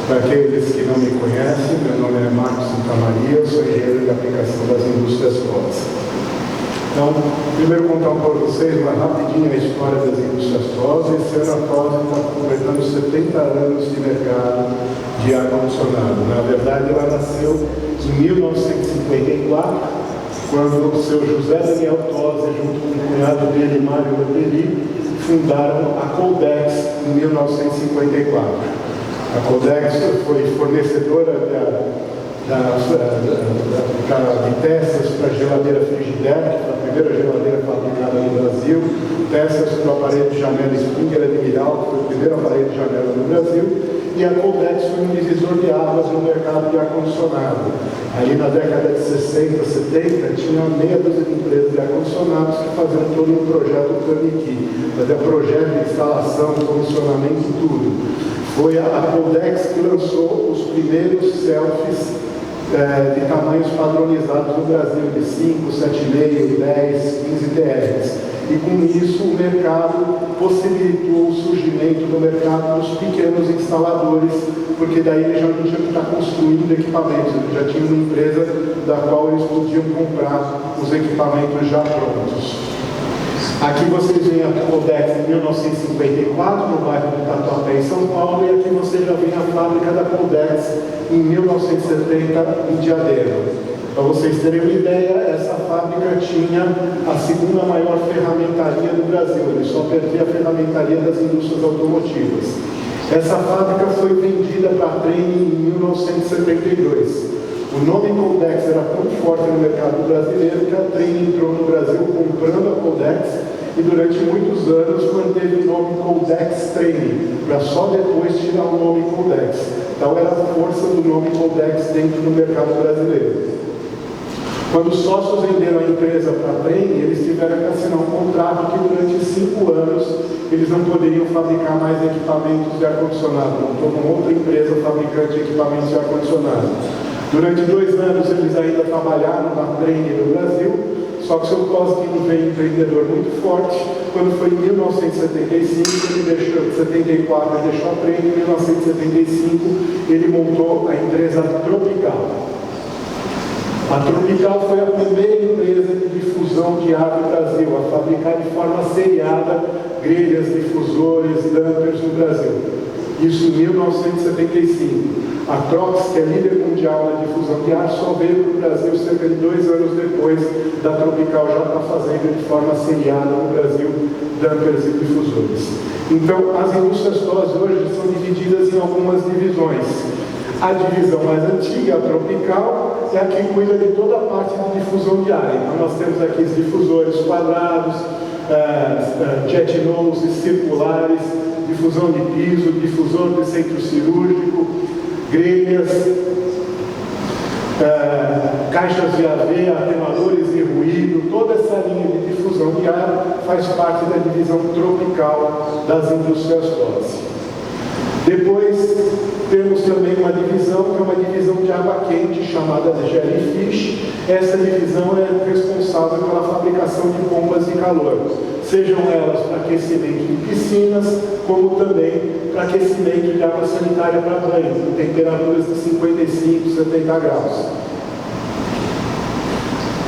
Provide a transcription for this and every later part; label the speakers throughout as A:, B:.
A: Para aqueles que não me conhecem, meu nome é Marcos Santamaria, eu sou engenheiro de aplicação das indústrias TOSS. Então, primeiro contar para vocês uma rapidinha a história das indústrias TOSS. Esse ano a TOSS está completando 70 anos de mercado de ar-condicionado. Na verdade, ela nasceu em 1954, quando o seu José Daniel TOSS, junto com o cunhado dele, Mário Leperi, fundaram a Coldex em 1954. A Coldex foi fornecedora de peças para a geladeira Frigidaire, que foi a primeira geladeira fabricada no Brasil, peças para o aparelho de janela Springer Admiral, que foi o primeiro aparelho de janela no Brasil, e a Coldex foi um divisor de águas no mercado de ar-condicionado. Ali na década de 60, 70, tinha meia dúzia de empresas de ar-condicionados que faziam todo um projeto Turnkey, fazia projeto de instalação, comissionamento e tudo. Foi a Coldex que lançou os primeiros selfies de tamanhos padronizados no Brasil, de 5, 7,5, 10, 15 TRs. E com isso o mercado possibilitou o surgimento do mercado dos pequenos instaladores, porque daí eles já não tinham que estar construindo equipamentos, eles já tinham uma empresa da qual eles podiam comprar os equipamentos já prontos. Aqui vocês veem a Coldex em 1954, no bairro do Tatuapé, em São Paulo, e aqui você já vê a fábrica da Coldex em 1970, em Diadema. Para vocês terem uma ideia, essa fábrica tinha a segunda maior ferramentaria do Brasil, ele só perdia a ferramentaria das indústrias automotivas. Essa fábrica foi vendida para a Trane em 1972. O nome Coldex era tão forte no mercado brasileiro que a Trane entrou no Brasil comprando a Coldex e durante muitos anos manteve o nome Coldex Trane, para só depois tirar o nome Coldex. Então era a força do nome Coldex dentro do mercado brasileiro. Quando os sócios venderam a empresa para a Trane, eles tiveram que assinar um contrato que durante 5 anos eles não poderiam fabricar mais equipamentos de ar-condicionado. Montou com outra empresa fabricante de equipamentos de ar-condicionado. Durante 2 anos eles ainda trabalharam na Trane no Brasil, só que o seu Cosquino veio empreendedor muito forte. Quando foi em 1975, ele deixou, em 74 ele deixou a Trane, em 1975 ele montou a empresa Tropical. A Tropical foi a primeira empresa de difusão de ar do Brasil, a fabricar de forma seriada grelhas, difusores, dampers no Brasil. Isso em 1975. A Trox, que é líder mundial na difusão de ar, só veio para o Brasil cerca de 2 anos depois da Tropical já estar fazendo de forma seriada no Brasil dampers e difusores. Então, as indústrias TOSS hoje são divididas em algumas divisões. A divisão mais antiga, a Tropical, é a que cuida de toda a parte de difusão de ar. Então, nós temos aqui os difusores quadrados, jet noses circulares, difusão de piso, difusor de centro cirúrgico, grelhas, caixas de AV, atenuadores de ruído. Toda essa linha de difusão de ar faz parte da divisão Tropical das indústrias TOSS. Depois temos também uma divisão que é uma divisão de água quente chamada de Jellyfish. Essa divisão é responsável pela fabricação de bombas de calor, sejam elas para aquecimento de piscinas, como também para aquecimento de água sanitária para banho, com temperaturas de 55, 70 graus.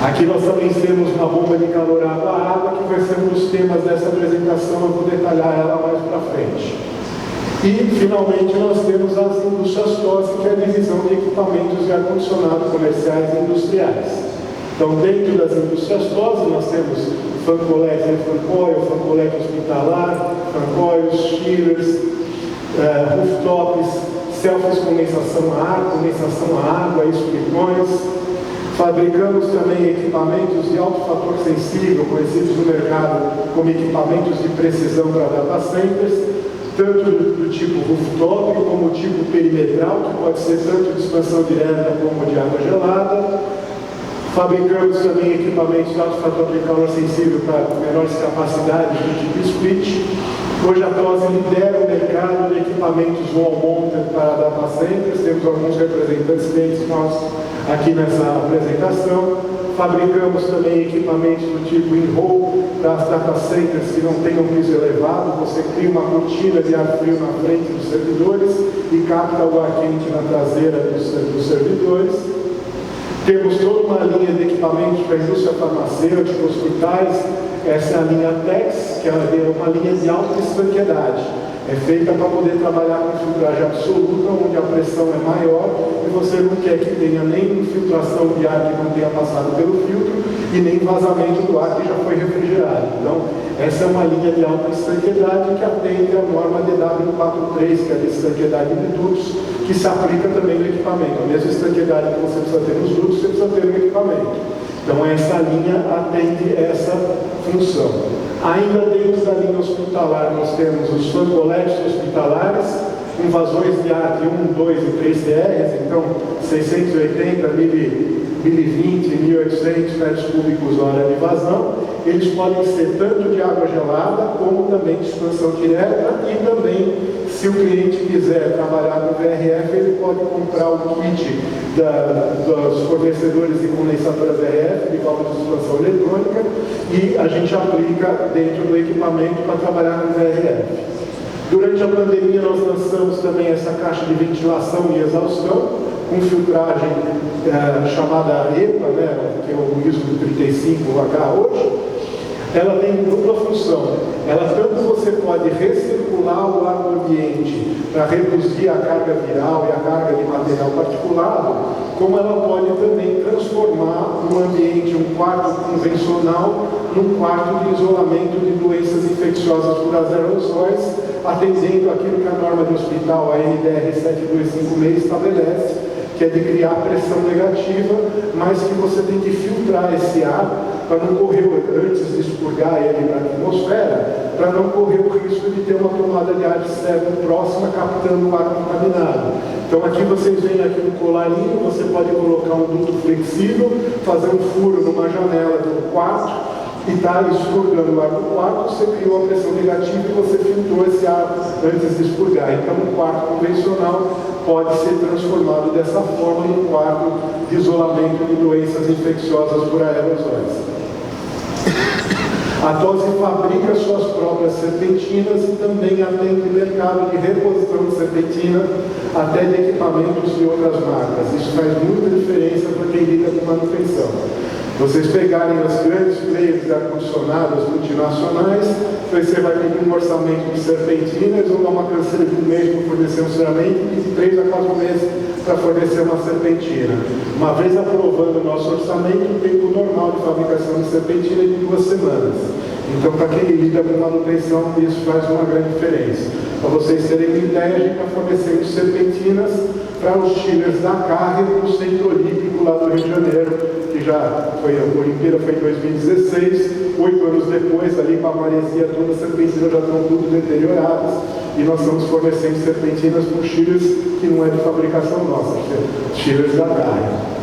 A: Aqui nós também temos uma bomba de calor água-água, que vai ser um dos temas dessa apresentação, eu vou detalhar ela mais para frente. E, finalmente, nós temos as indústrias TOSS, que é a divisão de equipamentos de ar-condicionado comerciais e industriais. Então, dentro das indústrias TOSS, nós temos fancolete fan-coil, fancolete hospitalar, fan-coils, chillers, rooftops, selfies condensação a ar, condensação a água, escuritões. Fabricamos também equipamentos de alto fator sensível, conhecidos no mercado como equipamentos de precisão para data centers, tanto do tipo rooftop como tipo perimetral, que pode ser tanto de expansão direta como de água gelada. Fabricamos também equipamentos de alto fator de calor sensível para menores capacidades, do tipo split. Hoje a TOSS lidera o mercado de equipamentos wall-mounted para data centers. Temos alguns representantes clientes nossos aqui nessa apresentação. Fabricamos também equipamentos do tipo in-roll, para as data centers que não tenham piso elevado, você cria uma cortina de ar frio na frente dos servidores e capta o ar quente na traseira dos servidores. Temos toda uma linha de equipamentos para a indústria farmacêutica, hospitais. Essa é a linha TEX, que é uma linha de alta estanqueidade. É feita para poder trabalhar com filtragem absoluta, onde a pressão é maior e você não quer que tenha nem infiltração de ar que não tenha passado pelo filtro e nem vazamento do ar que já foi refrigerado. Então, essa é uma linha de alta estanqueidade que atende à norma DW43, que é a de estanqueidade de dutos, que se aplica também no equipamento. A mesma estanqueidade que você precisa ter nos dutos, você precisa ter no equipamento. Então, essa linha atende essa função. Ainda dentro da linha hospitalar, nós temos os fancoletes hospitalares, com vazões de ar de 1, 2 e 3 TRs, então 680, 1020, 1800 metros cúbicos hora de vazão. Eles podem ser tanto de água gelada, como também de expansão direta, e também, se o cliente quiser trabalhar no VRF, ele pode comprar o kit dos fornecedores de condensadora VRF, de válvula de expansão eletrônica, e a gente aplica dentro do equipamento para trabalhar no VRF. Durante a pandemia, nós lançamos também essa caixa de ventilação e exaustão, com filtragem chamada EPA, que é o ISO 35H hoje. Ela tem dupla função. Ela tanto você pode recircular o ar do ambiente para reduzir a carga viral e a carga de material particulado, como ela pode também transformar um ambiente, um quarto convencional, num quarto de isolamento de doenças infecciosas por aerosóis, atendendo aquilo que a norma de hospital, a NDR 7256, estabelece, que é de criar pressão negativa, mas que você tem que filtrar esse ar para não correr, antes de expurgar ele para a atmosfera, para não correr o risco de ter uma tomada de ar externo próxima captando o ar contaminado. Então aqui vocês veem aqui no colarinho, você pode colocar um duto flexível, fazer um furo numa janela do quarto, e está expurgando o ar do quarto, você criou a pressão negativa e você filtrou esse ar antes de expurgar. Então, um quarto convencional pode ser transformado dessa forma em um quarto de isolamento de doenças infecciosas por aerosóis. A TOSI fabrica suas próprias serpentinas e também atende mercado de reposição de serpentina, até de equipamentos de outras marcas. Isso faz muita diferença para quem lida com manutenção. Vocês pegarem as grandes players de ar-condicionado, as multinacionais, você vai pedir um orçamento de serpentina, eles vão dar uma canseira de 1 mês para fornecer um cerâmico e de 3 a 4 meses para fornecer uma serpentina. Uma vez aprovando o nosso orçamento, o tempo normal de fabricação de serpentina é de 2 semanas. Então, para quem lida com manutenção, isso faz uma grande diferença. Para vocês terem uma ideia, a gente está fornecendo serpentinas para os chillers da Carre no Centro Olímpico lá do Rio de Janeiro, que já foi, a Olimpíada foi em 2016, 8 anos depois, ali com a maresia toda, as serpentinas já estão tudo deterioradas, e nós estamos fornecendo serpentinas para chillers que não é de fabricação nossa, chillers da Carre.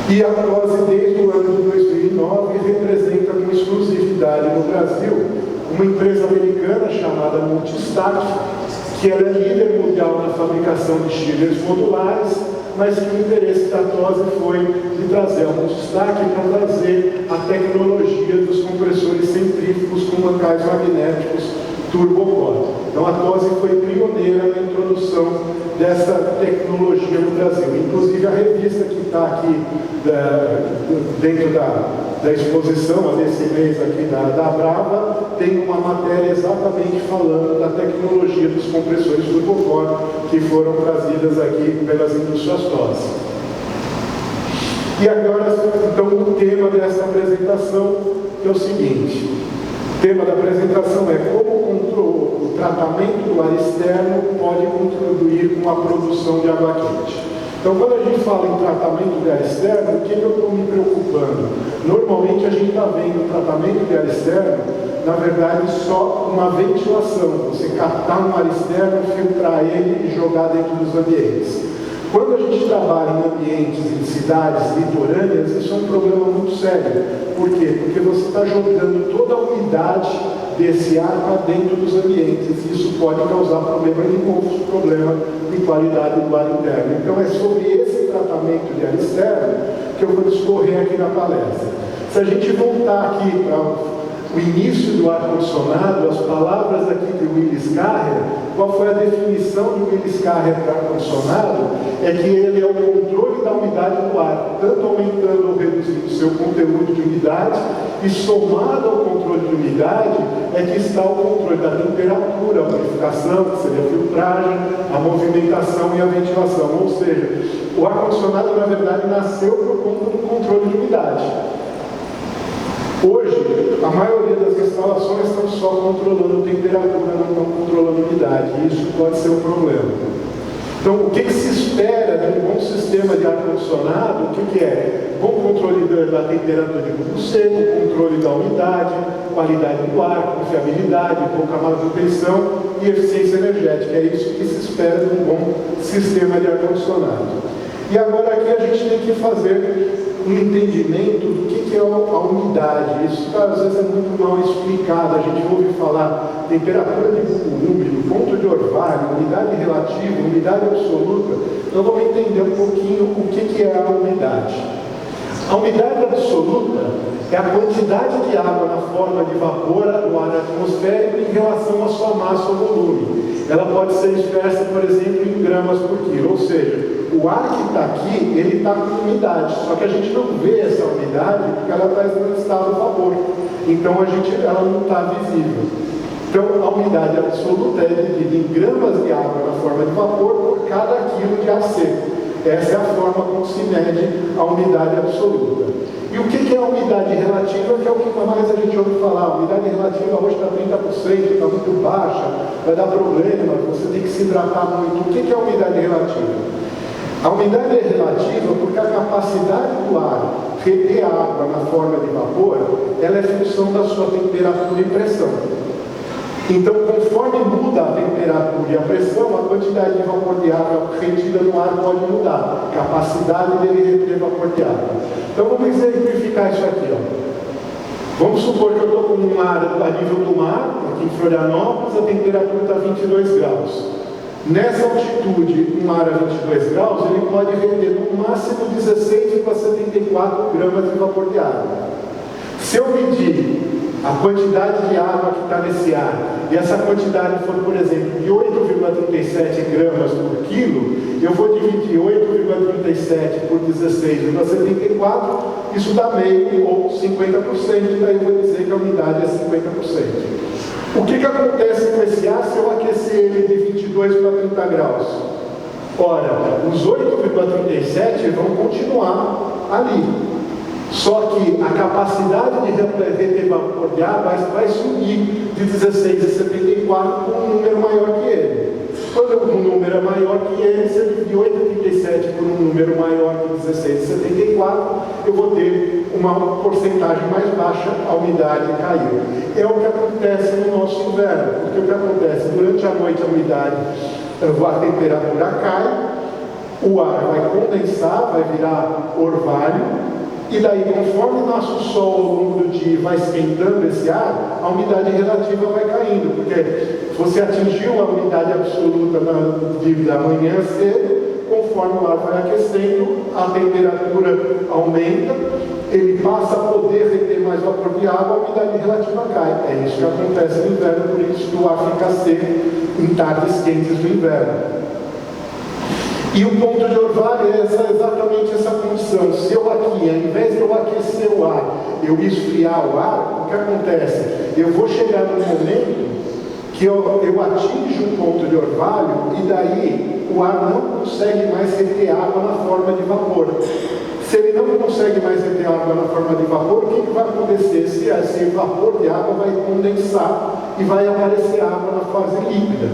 A: E a TOSI, desde o ano de 2009, representa com exclusividade no Brasil uma empresa americana chamada Multistat, que ela é líder mundial na fabricação de chillers modulares, mas que o interesse da TOSI foi de trazer a Multistat para trazer a tecnologia dos compressores centrífugos com mancais magnéticos turbocore. Então a TOSI foi pioneira na introdução dessa tecnologia no Brasil. Inclusive a revista que está aqui dentro da exposição desse mês aqui da Brava, tem uma matéria exatamente falando da tecnologia dos compressores turbocore que foram trazidas aqui pelas indústrias TOSI. E agora, então, o tema dessa apresentação é o seguinte. O tema da apresentação é como o tratamento do ar externo pode contribuir com a produção de água quente. Então, quando a gente fala em tratamento de ar externo, o que eu estou me preocupando? Normalmente a gente está vendo o tratamento de ar externo, na verdade, só uma ventilação. Você captar um ar externo, filtrar ele e jogar dentro dos ambientes. Quando a gente trabalha em ambientes, em cidades litorâneas, isso é um problema muito sério. Por quê? Porque você está jogando toda a umidade desse ar para dentro dos ambientes. Isso pode causar problema de mofo, problema de qualidade do ar interno. Então é sobre esse tratamento de ar externo que eu vou discorrer aqui na palestra. Se a gente voltar aqui para o início do ar-condicionado, as palavras aqui de Willis Carrier, qual foi a definição de Willis Carrier para ar-condicionado? É que ele é o controle da umidade do ar, tanto aumentando ou reduzindo o seu conteúdo de umidade, e somado ao controle de umidade é que está o controle da temperatura, a purificação, que seria a filtragem, a movimentação e a ventilação. Ou seja, o ar-condicionado, na verdade, nasceu por conta do controle de umidade. Hoje, a maioria das instalações estão só controlando temperatura, não estão controlando umidade, e isso pode ser um problema. Então, o que se espera de um bom sistema de ar-condicionado? O que é? Bom controle da temperatura de cubo seco, controle da umidade, qualidade do ar, confiabilidade, pouca manutenção e eficiência energética. É isso que se espera de um bom sistema de ar-condicionado. E agora aqui a gente tem que fazer um entendimento do que é a umidade. Isso às vezes é muito mal explicado. A gente ouve falar temperatura de cubo úmido, ponto de orvalho, umidade relativa, umidade absoluta. Então vamos entender um pouquinho o que é a umidade. A umidade absoluta é a quantidade de água na forma de vapor no ar atmosférico em relação à sua massa ou volume. Ela pode ser expressa, por exemplo, em gramas por quilo, ou seja, o ar que está aqui, ele está com umidade, só que a gente não vê essa umidade porque ela está em estado de vapor. Então ela não está visível. Então a umidade absoluta é dividida em gramas de água na forma de vapor por cada quilo de ar seco. Essa é a forma como se mede a umidade absoluta. E o que é a umidade relativa, que é o que mais a gente ouve falar? A umidade relativa hoje está 30%, está muito baixa, vai dar problema, você tem que se hidratar muito. O que é a umidade relativa? A umidade é relativa porque a capacidade do ar reter água na forma de vapor, ela é função da sua temperatura e pressão. Então, conforme muda a temperatura e a pressão, a quantidade de vapor de água retida no ar pode mudar. A capacidade dele reter vapor de água. Então, vamos exemplificar isso aqui. Vamos supor que eu estou com um ar a nível do mar, aqui em Florianópolis, a temperatura está 22 graus. Nessa altitude, um ar a 22 graus, ele pode reter no máximo 16,74 gramas de vapor de água. Se eu medir a quantidade de água que está nesse ar, e essa quantidade for, por exemplo, de 8,37 gramas por quilo, eu vou dividir 8,37 por 16,74, isso dá meio ou 50%, daí eu vou dizer que a umidade é 50%. O que acontece com esse ar se eu aquecer ele de 22 para 30 graus? Ora, os 8,37 vão continuar ali. Só que a capacidade de reter vapor de água vai subir de 16,74 para um número maior que ele. Quando um número é maior que ele, se eu dividir 8,37 por um número maior que 16,74, eu vou ter uma porcentagem mais baixa, a umidade caiu. É o que acontece no nosso inverno, porque o que acontece? Durante a noite a umidade, a temperatura cai, o ar vai condensar, vai virar orvalho, e daí, conforme nosso sol ao longo do dia vai esquentando esse ar, a umidade relativa vai caindo, porque você atingiu a umidade absoluta da manhã cedo, conforme o ar vai aquecendo, a temperatura aumenta, ele passa a poder reter mais vapor de água, a umidade relativa cai. É isso que acontece no inverno, por isso que o ar fica seco em tardes quentes do inverno. E o ponto de orvalho é exatamente essa condição. Se eu aqui, ao invés de eu aquecer o ar, eu esfriar o ar, o que acontece? Eu vou chegar num momento que eu atinjo um ponto de orvalho e daí o ar não consegue mais reter água na forma de vapor. Se ele não consegue mais reter água na forma de vapor, o que vai acontecer? Esse vapor de água vai condensar e vai aparecer água na fase líquida.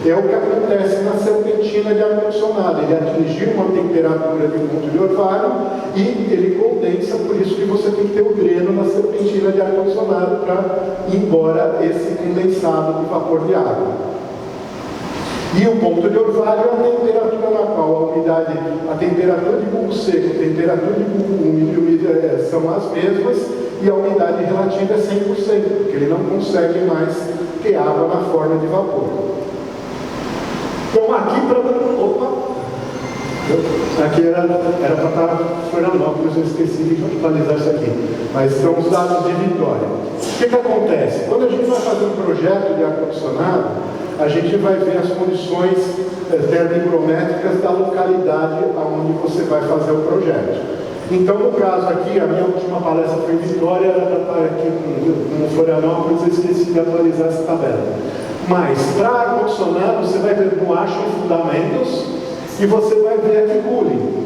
A: É o que acontece na serpentina de ar-condicionado. Ele atingiu uma temperatura de ponto de orvalho e ele condensa, por isso que você tem que ter o dreno na serpentina de ar-condicionado para ir embora esse condensado de vapor de água. E o ponto de orvalho é a temperatura na qual a umidade, a temperatura de bulbo seco, a temperatura de bulbo úmido são as mesmas e a umidade relativa é 100%, porque ele não consegue mais ter água na forma de vapor. Então aqui para... Aqui era para estar Florianópolis, eu esqueci de atualizar isso aqui. Mas são os dados de Vitória. O que acontece? Quando a gente vai fazer um projeto de ar-condicionado, a gente vai ver as condições termohigrométricas da localidade onde você vai fazer o projeto. Então, no caso aqui, a minha última palestra foi em Vitória, era para estar aqui com Florianópolis, eu esqueci de atualizar essa tabela. Mas, para ar-condicionado, você vai ver borracha e fundamentos, e você vai ver aqui cooling.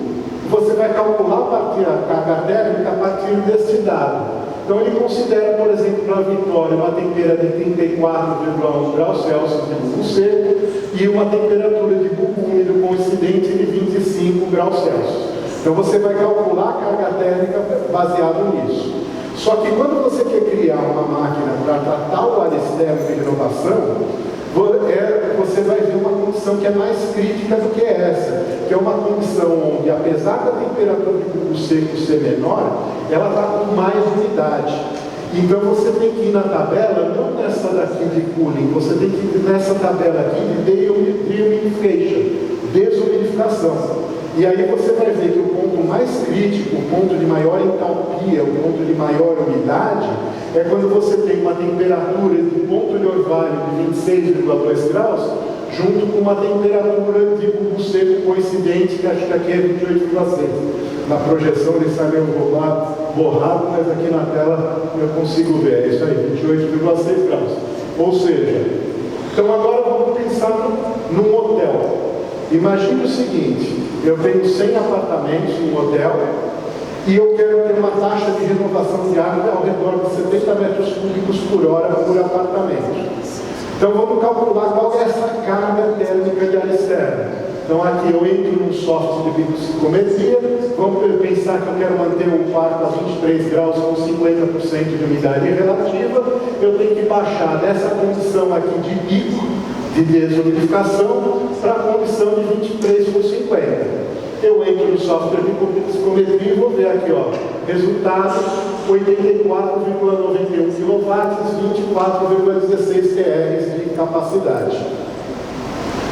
A: Você vai calcular a carga térmica a partir deste dado. Então ele considera, por exemplo, para a Vitória, uma temperatura de 34,1 graus Celsius de bulbo seco e uma temperatura de bulbo úmido coincidente de 25 graus Celsius. Então você vai calcular a carga térmica baseado nisso. Só que quando você quer criar uma máquina para tratar o ar externo de renovação, você vai ver uma condição que é mais crítica do que essa, que é uma condição onde, apesar da temperatura de bulbo seco ser menor, ela está com mais umidade. Então você tem que ir na tabela, não nessa daqui de cooling, você tem que ir nessa tabela aqui de dehumidification, desumidificação. E aí você vai ver que o ponto mais crítico, o ponto de maior entalpia, o ponto de maior umidade, é quando você tem uma temperatura de ponto de orvalho de 26,2 graus, junto com uma temperatura de bulbo seco coincidente, que acho que aqui é 28,6. Na projeção ele sai meio borrado, mas aqui na tela eu consigo ver. É isso aí, 28,6 graus. Ou seja, então agora vamos pensar num hotel. Imagine o seguinte, eu tenho 100 apartamentos em um hotel e eu quero ter uma taxa de renovação de água ao redor de 70 metros cúbicos por hora por apartamento. Então vamos calcular qual é essa carga térmica de ar externo. Então aqui eu entro num software de psicometria, vamos pensar que eu quero manter um quarto a 23 graus com 50% de umidade relativa, eu tenho que baixar dessa condição aqui de pico, de desumidificação, para a condição de 23 com 50. Eu entro no software de psicometria e vou ver aqui, ó, resultado 84,91 kW, 24,16 TR de capacidade.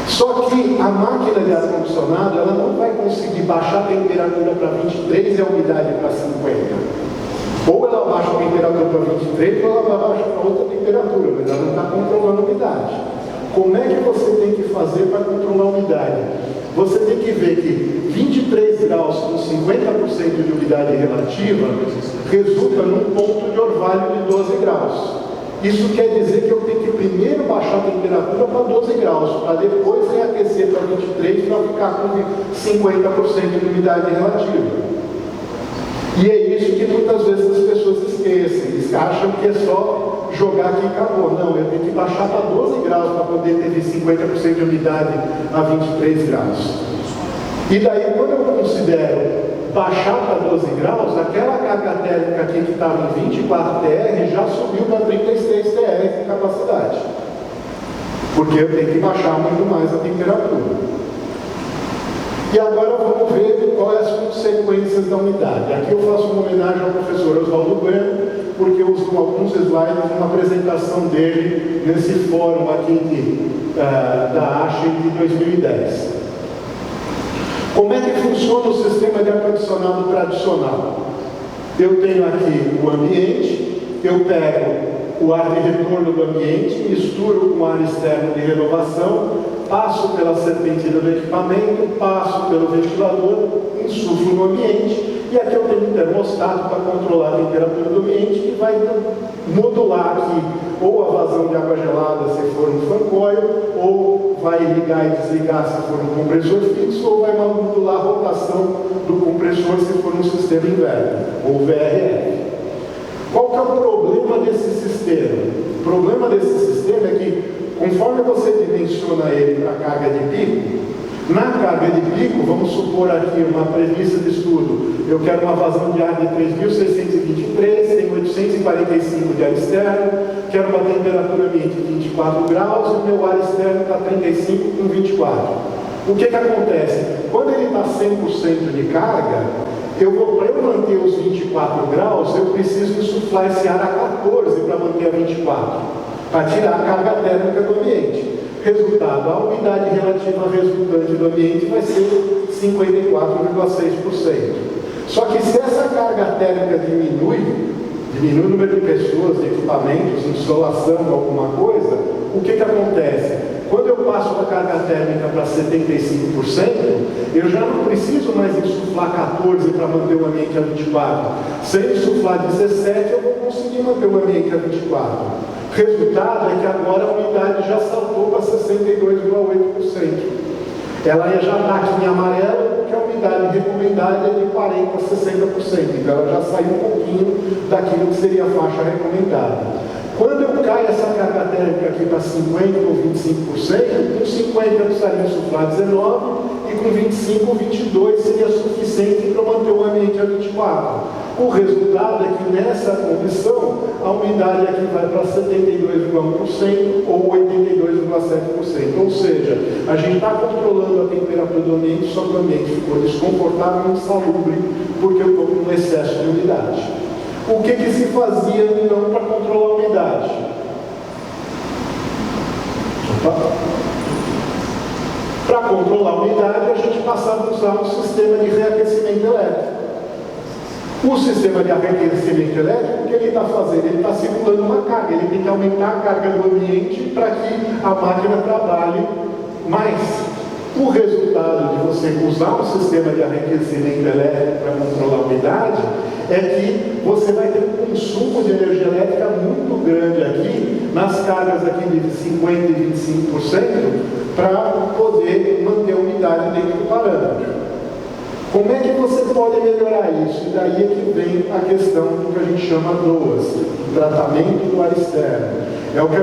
A: Só que a máquina de ar-condicionado, ela não vai conseguir baixar a temperatura para 23 e a umidade para 50. Ou ela baixa a temperatura para 23 ou ela baixa para outra temperatura, mas ela não está controlando a umidade. Como é que você tem que fazer para controlar a umidade? Você tem que ver que 23 graus com 50% de umidade relativa resulta num ponto de orvalho de 12 graus. Isso quer dizer que eu tenho que primeiro baixar a temperatura para 12 graus, para depois reaquecer para 23 para ficar com 50% de umidade relativa. E é isso que muitas vezes as pessoas esquecem. Eles acham que é só jogar aqui e acabou. Não, eu tenho que baixar para 12 graus para poder ter 50% de umidade a 23 graus. E daí, quando eu considero baixar para 12 graus, aquela carga térmica aqui que estava em 24 TR já subiu para 36 TR de capacidade. Porque eu tenho que baixar muito mais a temperatura. E agora vamos ver quais as consequências da umidade. Aqui eu faço uma homenagem ao professor Oswaldo Bueno, porque eu uso alguns slides de uma apresentação dele nesse fórum aqui da ASHE de 2010. Como é que funciona o sistema de ar-condicionado tradicional? Eu tenho aqui o ambiente, eu pego o ar de retorno do ambiente, misturo com o ar externo de renovação, passo pela serpentina do equipamento, passo pelo ventilador, insuflo no ambiente, e aqui eu tenho um termostato para controlar a temperatura do ambiente, que vai modular aqui ou a vazão de água gelada se for um fan coil, ou vai ligar e desligar se for um compressor fixo, ou vai modular a rotação do compressor se for um sistema inverno, ou VRF. Qual que é o problema desse sistema? O problema desse sistema é que, conforme você dimensiona ele para a carga de pico, na carga de pico, vamos supor aqui uma premissa de estudo, eu quero uma vazão de ar de 3.623, tenho 845 de ar externo, quero uma temperatura ambiente de 24 graus e meu ar externo está 35 com 24. O que acontece? Quando ele está 100% de carga, para eu manter os 24 graus, eu preciso insuflar esse ar a 14 para manter a 24, para tirar a carga térmica do ambiente. Resultado, a umidade relativa resultante do ambiente vai ser 54,6%. Só que se essa carga térmica diminui o número de pessoas, de equipamentos, insolação, alguma coisa, o que acontece? Quando eu passo da carga térmica para 75%, eu já não preciso mais insuflar 14 para manter o ambiente a 24. Se eu insuflar 17, eu vou conseguir manter o ambiente a 24. Resultado é que agora a umidade já saltou para 62,8%. Ela já está aqui em amarelo, porque a umidade recomendada é de 40% a 60%. Então ela já saiu um pouquinho daquilo que seria a faixa recomendada. Quando eu caio essa carga térmica aqui para 50% ou 25%, com 50% eu precisaria insuflar 19% e com 25% ou 22% seria suficiente para manter o ambiente a 24%. O resultado é que nessa condição, a umidade aqui vai para 72,1% ou 82,7%. Ou seja, a gente está controlando a temperatura do ambiente, só que o ambiente ficou desconfortável e insalubre porque eu estou com um excesso de umidade. O que se fazia então para controlar a umidade? Para controlar a umidade, a gente passava a usar um sistema de reaquecimento elétrico. O sistema de reaquecimento elétrico, o que ele está fazendo? Ele está circulando uma carga, ele tem que aumentar a carga do ambiente para que a máquina trabalhe mais. O resultado de você usar um sistema de aquecimento elétrico para controlar a umidade é que você vai ter um consumo de energia elétrica muito grande aqui, nas cargas aqui de 50% e 25%, para poder manter a umidade dentro do parâmetro. Como é que você pode melhorar isso? E daí é que vem a questão do que a gente chama DOAS, o tratamento do ar externo. É o que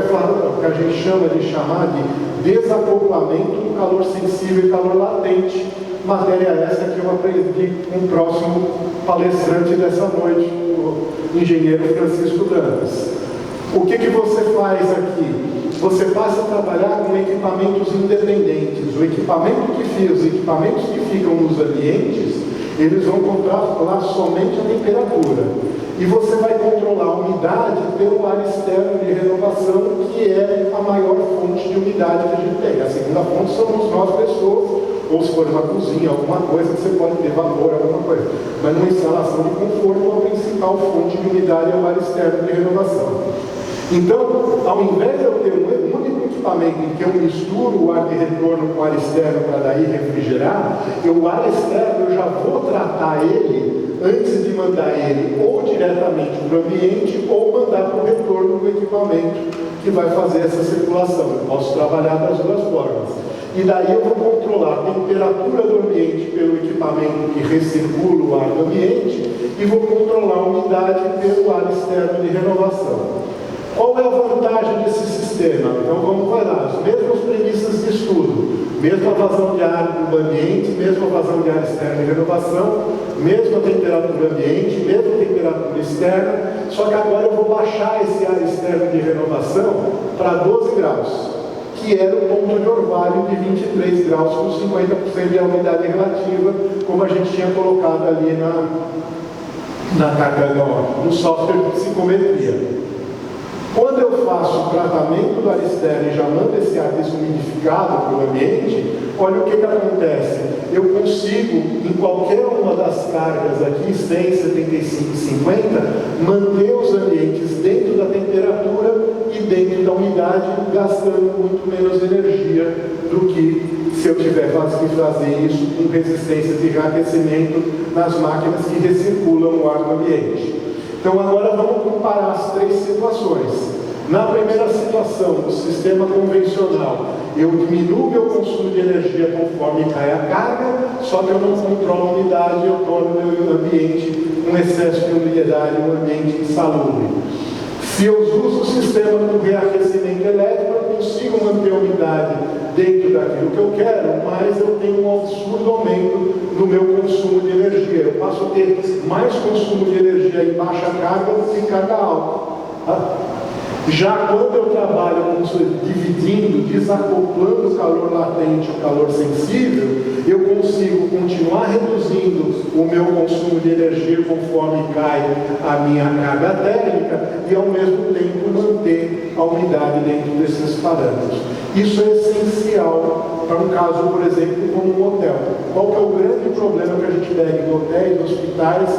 A: a gente chama de desacoplamento do calor sensível e calor latente. Matéria essa que eu aprendi com o próximo palestrante dessa noite, o engenheiro Francisco Dantas. O que você faz aqui? Você passa a trabalhar com equipamentos independentes. Os equipamentos que ficam nos ambientes, eles vão controlar somente a temperatura. E você vai controlar a umidade pelo ar externo de renovação, que é a maior fonte de umidade que a gente tem. A segunda fonte somos nós pessoas, ou se for uma cozinha, alguma coisa que você pode ter vapor, alguma coisa. Mas numa instalação de conforto, a principal fonte de umidade é o ar externo de renovação. Então, ao invés de eu ter um único equipamento em que eu misturo o ar de retorno com o ar externo para daí refrigerar, o ar externo eu já vou tratar ele antes de mandar ele ou diretamente para o ambiente ou mandar para o retorno do equipamento que vai fazer essa circulação. Eu posso trabalhar das duas formas. E daí eu vou controlar a temperatura do ambiente pelo equipamento que recircula o ar do ambiente e vou controlar a umidade pelo ar externo de renovação. Qual é a vantagem desse sistema? Então vamos lá, as mesmas premissas de estudo, mesma vazão de ar do ambiente, mesma vazão de ar externo de renovação, mesma temperatura ambiente, mesma temperatura externa, só que agora eu vou baixar esse ar externo de renovação para 12 graus, que era o ponto de orvalho de 23 graus com 50% de umidade relativa, como a gente tinha colocado ali na carga no software de psicometria. Quando eu faço o tratamento do ar externo e já mando esse ar desumidificado para o ambiente, olha o que acontece. Eu consigo, em qualquer uma das cargas aqui, 100, 75, 50, manter os ambientes dentro da temperatura e dentro da umidade, gastando muito menos energia do que se eu tiver que fazer isso com resistência de reaquecimento nas máquinas que recirculam o ar do ambiente. Então agora vamos comparar as três situações. Na primeira situação, no sistema convencional, eu diminuo meu consumo de energia conforme cai a carga, só que eu não controlo a umidade, eu torno meu ambiente um excesso de umidade, um ambiente insalubre. Se eu uso o sistema do reaquecimento elétrico, eu consigo manter a umidade dentro daquilo que eu quero, mas eu tenho um absurdo aumento no meu consumo de energia. Eu passo a ter mais consumo de energia em baixa carga do que em carga alta. Já quando eu trabalho dividindo, desacoplando o calor latente e o calor sensível, eu consigo continuar reduzindo o meu consumo de energia conforme cai a minha carga térmica e ao mesmo tempo manter a umidade dentro desses parâmetros. Isso é essencial para um caso, por exemplo, como um hotel. Qual que é o grande problema que a gente pega em hotéis, hospitais,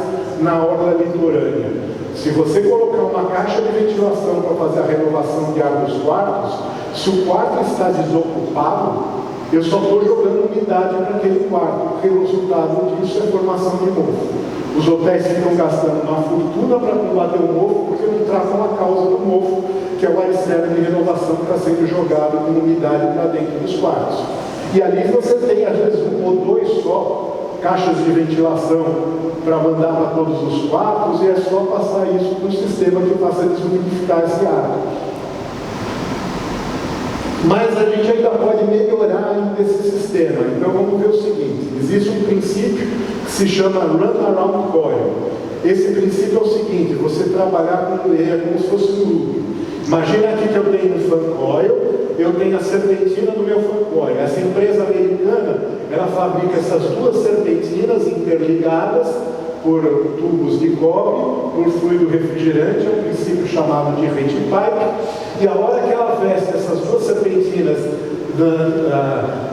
A: na orla litorânea? Se você colocar uma caixa de ventilação para fazer a renovação de ar dos quartos, se o quarto está desocupado, eu só estou jogando umidade para aquele quarto, porque o resultado disso é formação de mofo. Os hotéis ficam gastando uma fortuna para combater o mofo, porque não tratam a causa do mofo, que é o ar externo de renovação que está sendo jogado com umidade para dentro dos quartos. E ali você tem, às vezes, um ou dois só caixas de ventilação para mandar para todos os quartos, e é só passar isso para um sistema que faça desumidificar esse ar. Mas a gente ainda pode melhorar ainda esse sistema. Então vamos ver o seguinte: existe um princípio que se chama Runaround Coil. Esse princípio é o seguinte: você trabalhar com ele como se fosse um loop. Imagina aqui que eu tenho um fan coil, eu tenho a serpentina do meu fan coil. Essa empresa americana, ela fabrica essas duas serpentinas interligadas por tubos de cobre, por fluido refrigerante, é um princípio chamado de heat pipe, e a hora que ela veste essas duas serpentinas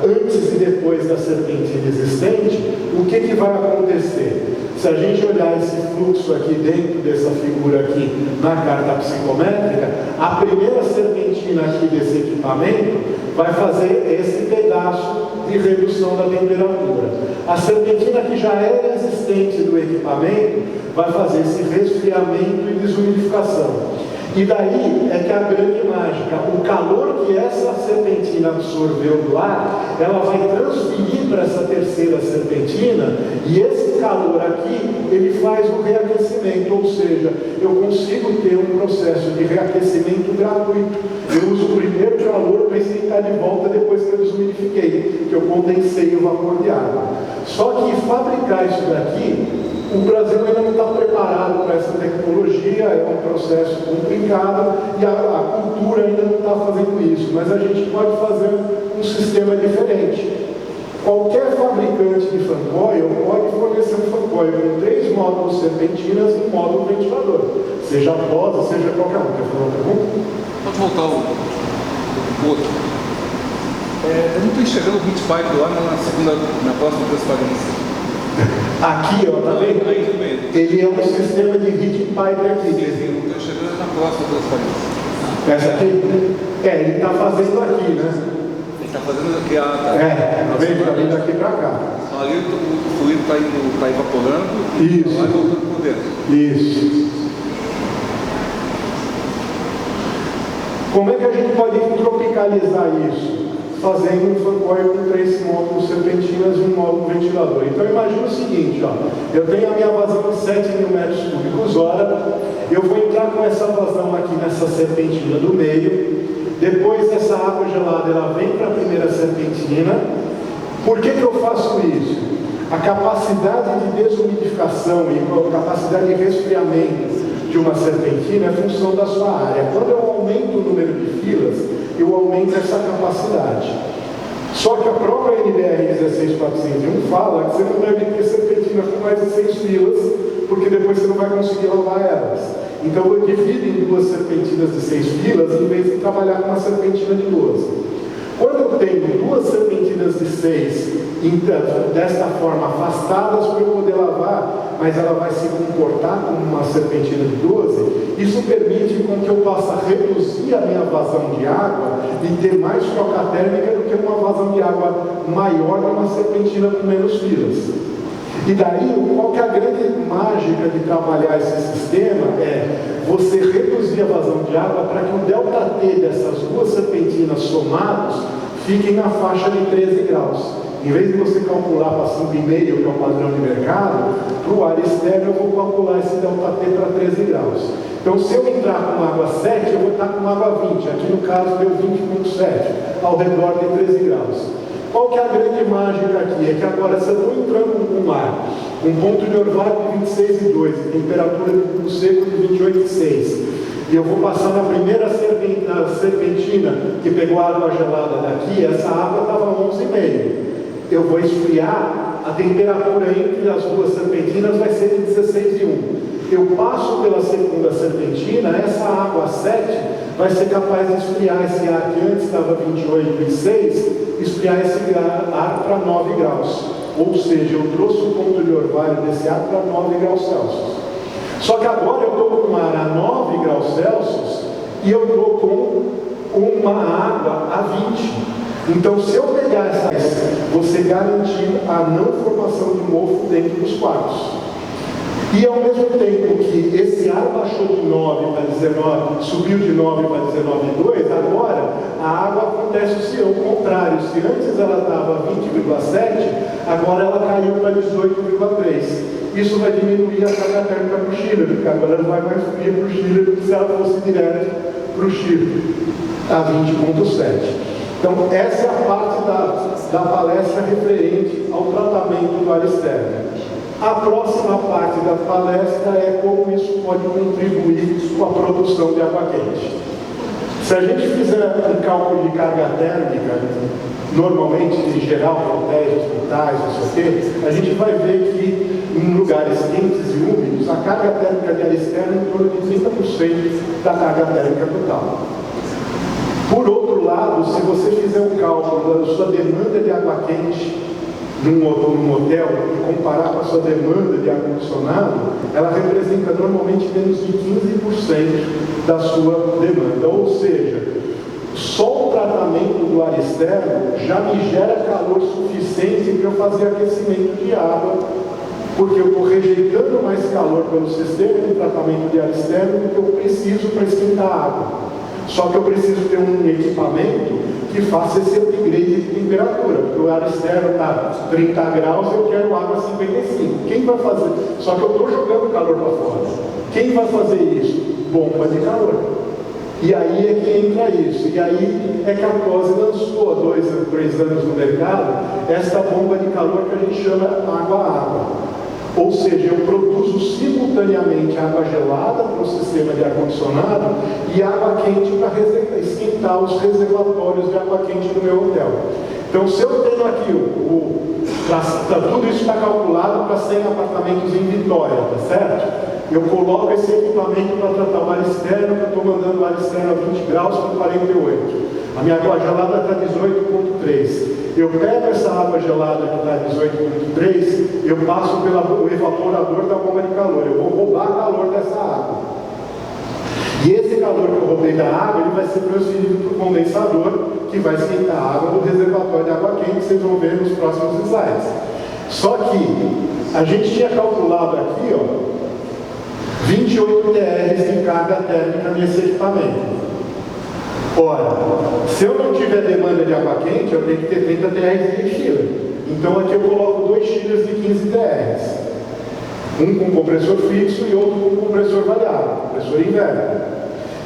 A: antes e depois da serpentina existente, o que vai acontecer? Se a gente olhar esse fluxo aqui dentro dessa figura aqui na carta psicométrica, a primeira serpentina aqui desse equipamento vai fazer esse pedaço de redução da temperatura. A serpentina que já era existente do equipamento vai fazer esse resfriamento e desumidificação. E daí é que a grande mágica, o calor que essa serpentina absorveu do ar, ela vai transferir para essa terceira serpentina, e esse calor aqui, ele faz o reaquecimento, ou seja, eu consigo ter um processo de reaquecimento gratuito. Eu uso o primeiro calor para esquentar de volta depois que eu desumidifiquei, que eu condensei o vapor de água. Só que fabricar isso daqui, o Brasil ainda não está preparado para essa tecnologia, é um processo complicado e a cultura ainda não está fazendo isso, mas a gente pode fazer um sistema diferente. Qualquer fabricante de fan coil pode fornecer um fan coil com 3 módulos serpentinas e um módulo ventilador, seja POSA, seja qualquer um. Quer falar outra pergunta?
B: Pode voltar o outro. Eu não estou enxergando o heat pipe lá na próxima transparência.
A: Aqui, ó, tá vendo? Ele é um sistema de heat pipe aqui.
B: Sim, não estou enxergando na próxima transparência.
A: Essa aqui? Ele está fazendo aqui, né?
B: Ele está fazendo aqui, tá.
A: Tá vendo? Tá vindo aqui para cá.
B: Ali o fluido está evaporando e vai voltando por dentro.
A: Isso. Como é que a gente pode tropicalizar isso? Fazendo um fan coil com 3 módulos serpentinas e um módulo ventilador. Então imagina o seguinte, ó, eu tenho a minha vazão de 7.000 metros cúbicos hora, eu vou entrar com essa vazão aqui nessa serpentina do meio, depois essa água gelada ela vem para a primeira serpentina. Por que eu faço isso? A capacidade de desumidificação e a capacidade de resfriamento de uma serpentina é função da sua área. Quando eu aumento o número de filas, eu aumento essa capacidade. Só que a própria NBR 16401 fala que você não deve ter serpentina com mais de 6 filas, porque depois você não vai conseguir lavar elas. Então eu divido em 2 serpentinas de 6 filas, em vez de trabalhar com uma serpentina de 12. Quando eu tenho 2 serpentinas de 6, então, desta forma, afastadas para eu poder lavar, mas ela vai se comportar como uma serpentina de 12, isso permite com que eu possa reduzir a minha vazão de água e ter mais troca térmica do que uma vazão de água maior numa serpentina com menos filas. E daí, qual que é a grande mágica de trabalhar esse sistema? É você reduzir a vazão de água para que o ΔT dessas 2 serpentinas somados fiquem na faixa de 13 graus. Em vez de você calcular para 5,5, que é o padrão de mercado, para o ar externo eu vou calcular esse ΔT para 13 graus. Então, se eu entrar com água 7, eu vou estar com água 20. Aqui no caso deu 20,7, ao redor de 13 graus. Qual que é a grande mágica aqui? É que agora, se eu estou entrando com um ar, um ponto de orvalho de 26,2, temperatura do seco de 28,6, e eu vou passar na primeira serpentina que pegou a água gelada daqui, essa água estava 11,5. Eu vou esfriar, a temperatura entre as 2 serpentinas vai ser de 16,1. Eu passo pela segunda serpentina, essa água 7 vai ser capaz de esfriar esse ar que antes estava 28,6, esfriar esse ar para 9 graus. Ou seja, eu trouxe o ponto de orvalho desse ar para 9 graus Celsius. Só que agora eu estou com um ar a 9 graus Celsius e eu estou com uma água a 20. Então, se eu pegar essa, você garantir a não formação de mofo dentro dos quartos. E ao mesmo tempo que esse ar baixou de 9 para 19, subiu de 9 para 19,2, agora a água acontece o contrário. Se antes ela estava 20,7, agora ela caiu para 18,3. Isso vai diminuir a carga térmica para o chiller, porque agora ela vai mais fria para o chiller do que se ela fosse direto para o chiller, a 20,7. Então, essa é a parte da palestra referente ao tratamento do ar externo. A próxima parte da palestra é como isso pode contribuir com a produção de água quente. Se a gente fizer um cálculo de carga térmica, normalmente, em geral, hotéis, hospitais, não sei o quê, a gente vai ver que em lugares quentes e úmidos, a carga térmica de ar externo é em torno de 30% da carga térmica total. Por outro lado, se você fizer um cálculo da sua demanda de água quente num hotel e comparar com a sua demanda de ar-condicionado, ela representa normalmente menos de 15% da sua demanda. Ou seja, só o tratamento do ar externo já me gera calor suficiente para eu fazer aquecimento de água, porque eu estou rejeitando mais calor pelo sistema de tratamento de ar externo do que eu preciso para esquentar a água. Só que eu preciso ter um equipamento que faça esse upgrade de temperatura, porque o ar externo está 30 graus e eu quero água a 55. Quem vai fazer? Só que eu estou jogando calor para fora. Quem vai fazer isso? Bomba de calor. E aí é que entra isso. E aí é que a TOSE lançou há 2 a 3 anos no mercado esta bomba de calor que a gente chama água-água. Ou seja, eu produzo simultaneamente água gelada para o sistema de ar-condicionado e água quente para esquentar os reservatórios de água quente do meu hotel. Então, se eu tenho aqui, tudo isso está calculado para 100 apartamentos em Vitória, tá certo? Eu coloco esse equipamento para tratar o ar externo, que eu estou mandando o ar externo a 20 graus com 48. A minha água gelada está 18,3. Eu pego essa água gelada que está 18,3, eu passo pelo evaporador da bomba de calor. Eu vou roubar calor dessa água. E esse calor que eu roubei da água, ele vai ser transferido para o condensador, que vai esquentar a água no reservatório de água quente, que vocês vão ver nos próximos slides. Só que a gente tinha calculado aqui, 28 TRs de carga térmica nesse equipamento. Ora, se eu não tiver demanda de água quente, eu tenho que ter 30 TRs de chiller. Então aqui eu coloco 2 chillers de 15 TRs. Um com compressor fixo e outro com compressor variável, compressor inverno.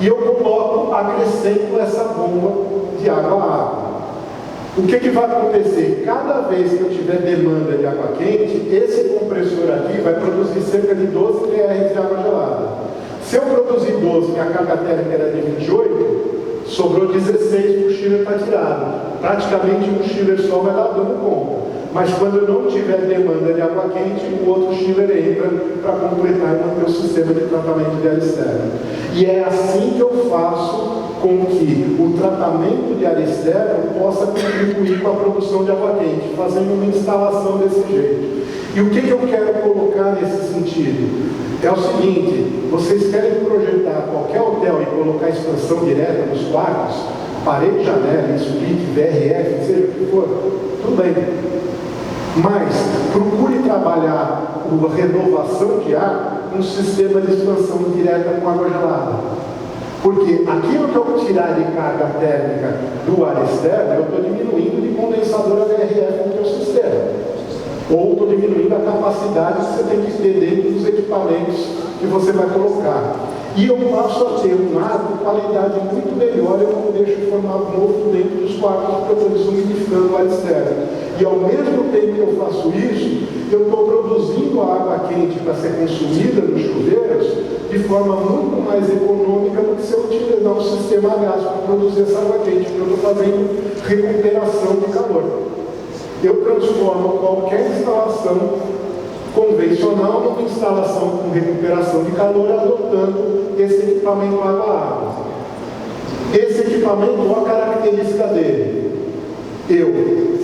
A: E eu coloco, acrescento essa bomba de água a água. O que vai acontecer? Cada vez que eu tiver demanda de água quente, esse compressor aqui vai produzir cerca de 12 TRs de água gelada. Se eu produzir 12, minha carga térmica era de 28, sobrou 16 para o chiller estar tirado. Praticamente um chiller só vai dar dando conta. Mas quando eu não tiver demanda de água quente, o outro chiller entra para completar e manter o sistema de tratamento de ar externo. E é assim que eu faço com que o tratamento de ar externo possa contribuir com a produção de água quente, fazendo uma instalação desse jeito. E o que eu quero colocar nesse sentido? É o seguinte, vocês querem projetar qualquer hotel e colocar expansão direta nos quartos, parede, janela, split, VRF, seja o que for, tudo bem. Mas procure trabalhar a renovação de ar com um sistema de expansão direta com água gelada. Porque aquilo que eu tirar de carga térmica do ar externo, eu estou diminuindo de condensador a VRF no teu sistema. Ou estou diminuindo a capacidade que você tem que ter dentro dos equipamentos que você vai colocar. E eu passo a ter um ar de qualidade muito melhor, eu não deixo formar mofo dentro dos quartos, porque eu estou desumidificando o ar externo. E ao mesmo tempo que eu faço isso, eu estou produzindo a água quente para ser consumida nos chuveiros de forma muito mais econômica do que se eu utilizar um sistema a gás para produzir essa água quente, porque eu estou fazendo recuperação de calor. Eu transformo qualquer instalação convencional numa instalação com recuperação de calor, adotando esse equipamento água-água. Esse equipamento, olha a característica dele. Eu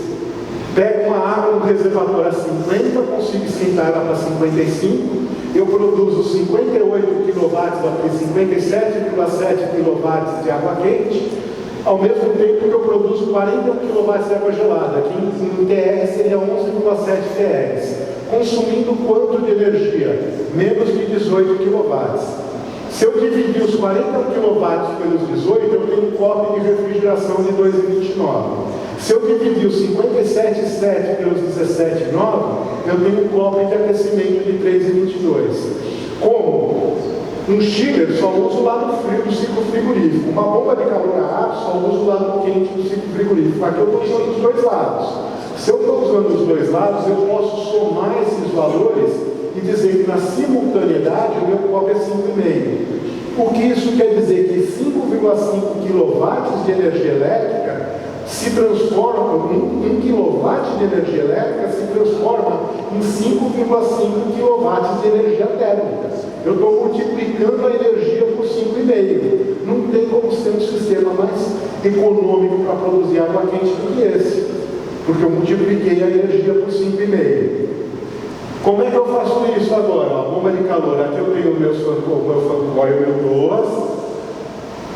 A: pego uma água no reservatório a 50, consigo esquentar ela para 55, eu produzo 58 kW daqui, 57,7 kW de água quente, ao mesmo tempo que eu produzo 41 kW de água gelada, que em TR seria 11,7 TR, consumindo quanto de energia? Menos de 18 kW. Se eu dividir os 40 kW pelos 18, eu tenho um COP de refrigeração de 2,29. Se eu dividir os 57,7 pelos 17,9, eu tenho um COP de aquecimento de 3,22. Como? Um chiller só uso o lado frio do ciclo frigorífico. Uma bomba de calor a ar só uso o lado quente do ciclo frigorífico. Aqui eu estou usando os dois lados. Se eu estou usando os dois lados, eu posso somar esses valores e dizer que na simultaneidade o meu COP é 5,5. O que isso quer dizer? Que 5,5 kW de energia elétrica se transforma, 1 kW de energia elétrica se transforma em 5,5 kW de energia térmica. Eu estou multiplicando a energia por 5,5. Não tem como ser um sistema mais econômico para produzir água quente do que esse, porque eu multipliquei a energia por 5,5. Como é que eu faço isso agora? A bomba de calor, aqui eu tenho o meu fancoil e o meu DOAS,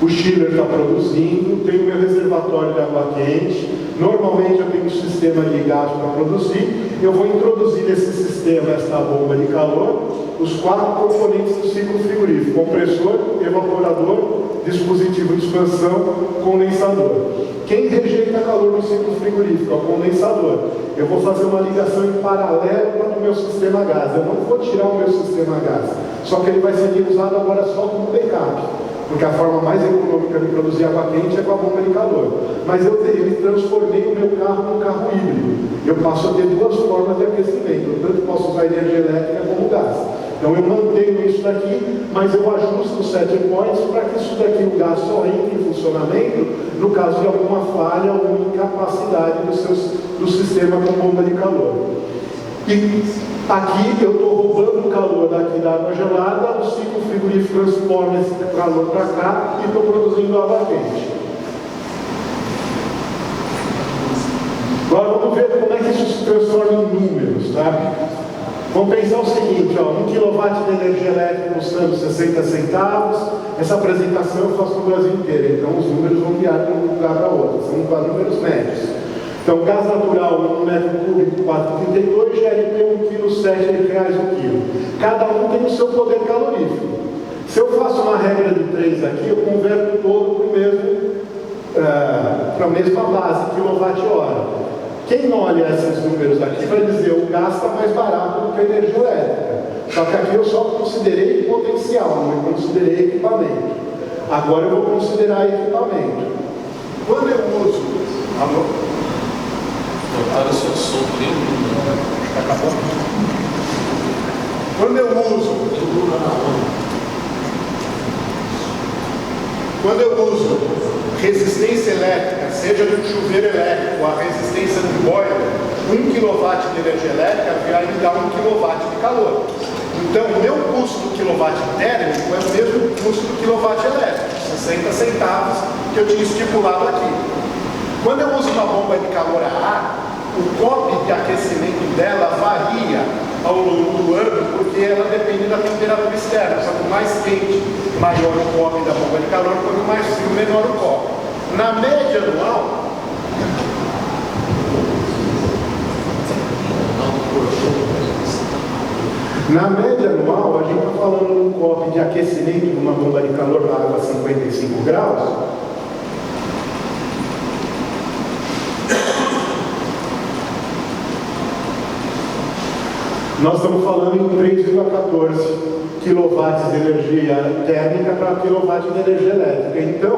A: o chiller está produzindo, tenho o meu reservatório de água quente, normalmente eu tenho um sistema de gás para produzir, eu vou introduzir nesse sistema, esta bomba de calor, os 4 componentes do ciclo frigorífico: compressor, evaporador, dispositivo de expansão, condensador. Quem rejeita calor no ciclo frigorífico é o condensador. Eu vou fazer uma ligação em paralelo para o meu sistema gás. Eu não vou tirar o meu sistema gás, só que ele vai ser usado agora só como backup, porque a forma mais econômica de produzir água quente é com a bomba de calor. Mas eu transformei o meu carro num carro híbrido. Eu passo a ter 2 formas de aquecimento. Eu tanto posso usar energia elétrica como gás. Então eu mantenho isso daqui, mas eu ajusto os set points para que isso daqui, o gás só entre em funcionamento no caso de alguma falha, alguma incapacidade do sistema com bomba de calor. E aqui eu estou roubando o calor daqui da água gelada, o ciclo frigorífico transforma esse calor para cá e estou produzindo água quente. Agora vamos ver como é que isso se transforma em números, tá? Vamos pensar o seguinte, ó, 1 kW de energia elétrica custando 60 centavos, essa apresentação eu faço no Brasil inteiro, então os números vão viajar de um lugar para outro, são números médios. Então, gás natural, 1 metro cúbico, 4,32, GLP, 1 kg, R$7 o quilo. Cada um tem o seu poder calorífico. Se eu faço uma regra de 3 aqui, eu converto todo para a mesma base, quilowatt-hora. Quem olha esses números aqui vai dizer o gás está mais barato do que a energia elétrica. Só que aqui eu só considerei potencial, não considerei equipamento. Agora eu vou considerar equipamento. Quando eu uso... Quando eu uso resistência elétrica, seja de um chuveiro elétrico, a resistência do boiler, 1 kW de energia elétrica vai me dar 1 kW de calor. Então, o meu custo do quilowatt térmico é o mesmo custo do quilowatt elétrico, 60 centavos que eu tinha estipulado aqui. Quando eu uso uma bomba de calor a ar, o COP de aquecimento dela varia ao longo do ano, porque ela depende da temperatura externa. Quanto mais quente, maior o COP da bomba de calor, quanto mais frio, menor o COP. Na média anual, a gente está falando de um COP de aquecimento de uma bomba de calor na água a 55 graus. Nós estamos falando em 3,14 kW de energia térmica para quilowatt de energia elétrica. Então,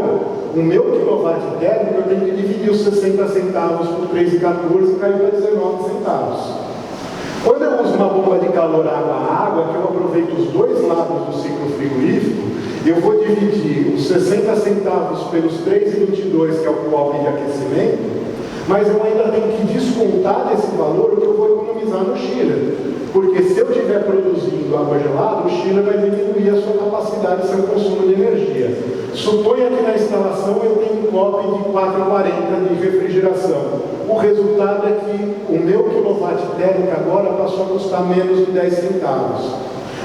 A: o meu quilowatt térmico eu tenho que dividir os 60 centavos por 3,14 e caiu para 19 centavos. Quando eu uso uma bomba de calor água-água, que eu aproveito os dois lados do ciclo frigorífico, eu vou dividir os 60 centavos pelos 3,22, que é o COP de aquecimento, mas eu ainda tenho que descontar desse valor o que eu vou economizar no chiller. Porque se eu estiver produzindo água gelada, o Chile vai diminuir a sua capacidade de seu consumo de energia. Suponha que na instalação eu tenho um copo de 4,40 de refrigeração. O resultado é que o meu quilowatt térmico agora passou a custar menos de 10 centavos.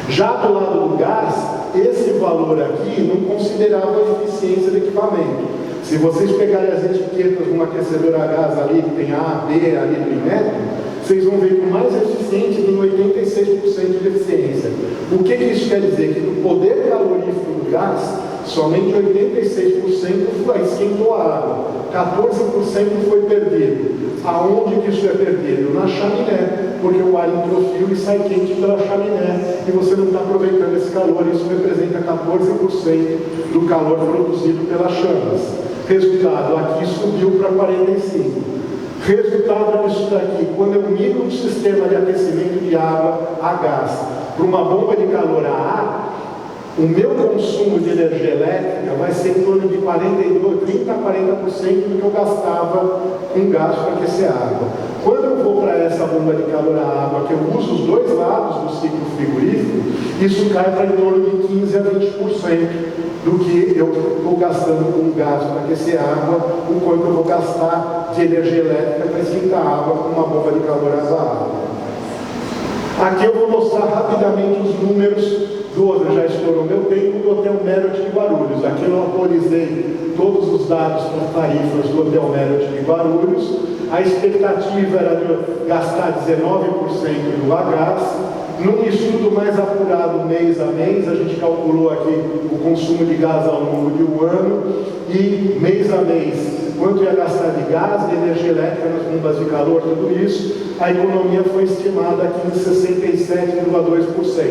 A: Já do lado do gás, esse valor aqui não considerava a eficiência do equipamento. Se vocês pegarem as etiquetas de um aquecedor a gás ali, que tem A, B, ali no metro, vocês vão ver que o mais eficiente tem 86% de eficiência. O que isso quer dizer? Que no poder calorífico do gás, somente 86% esquentou a água, 14% foi perdido. Aonde que isso é perdido? Na chaminé, porque o ar entrofio e sai quente pela chaminé, e você não está aproveitando esse calor, isso representa 14% do calor produzido pelas chamas. Resultado, aqui subiu para 45%. Resultado disso daqui, quando eu migro um sistema de aquecimento de água a gás para uma bomba de calor a ar, o meu consumo de energia elétrica vai ser em torno de 30% a 40% do que eu gastava com gás para aquecer a água. Quando eu vou para essa bomba de calor a água, que eu uso os dois lados do ciclo frigorífico, isso cai para em torno de 15% a 20% do que eu estou gastando com gás para aquecer a água, o quanto eu vou gastar de energia elétrica para esquentar a água com uma bomba de calor a água. Aqui eu vou mostrar rapidamente os números já estourou meu tempo, do Hotel Marriott de Guarulhos. Aqui eu atualizei todos os dados com tarifas do Hotel Marriott de Guarulhos. A expectativa era de gastar 19% do gás. Num estudo mais apurado mês a mês, a gente calculou aqui o consumo de gás ao longo de um ano e mês a mês quanto ia gastar de gás, de energia elétrica nas bombas de calor, tudo isso, a economia foi estimada aqui em 67,2%.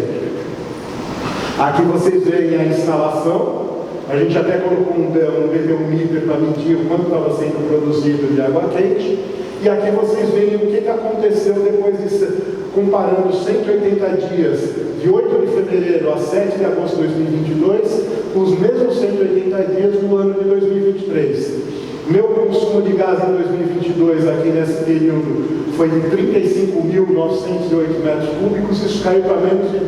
A: Aqui vocês veem a instalação, a gente até colocou um BTU-meter para medir o quanto estava sendo produzido de água quente, e aqui vocês veem o que aconteceu depois disso, comparando 180 dias, de 8 de fevereiro a 7 de agosto de 2022, com os mesmos 180 dias do ano de 2023. Meu consumo de gás em 2022, aqui nesse período, foi de 35.908 metros cúbicos, isso caiu para menos de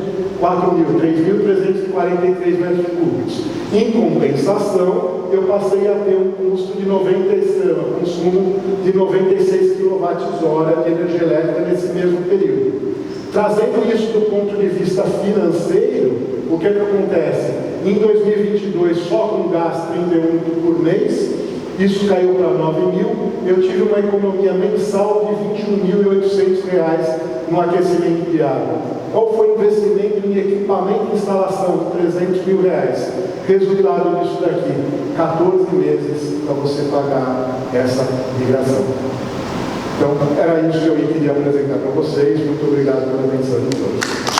A: 3.343 metros cúbicos. Em compensação, eu passei a ter um custo de consumo de 96 kWh de energia elétrica nesse mesmo período. Trazendo isso do ponto de vista financeiro, o que acontece? Em 2022, só com gás 31 por mês, isso caiu para 9.000, eu tive uma economia mensal de R$21.800 no aquecimento de água. Qual foi o investimento em equipamento e instalação de R$300.000? Resultado disso daqui, 14 meses para você pagar essa migração. Então, era isso que eu queria apresentar para vocês. Muito obrigado pela atenção de todos.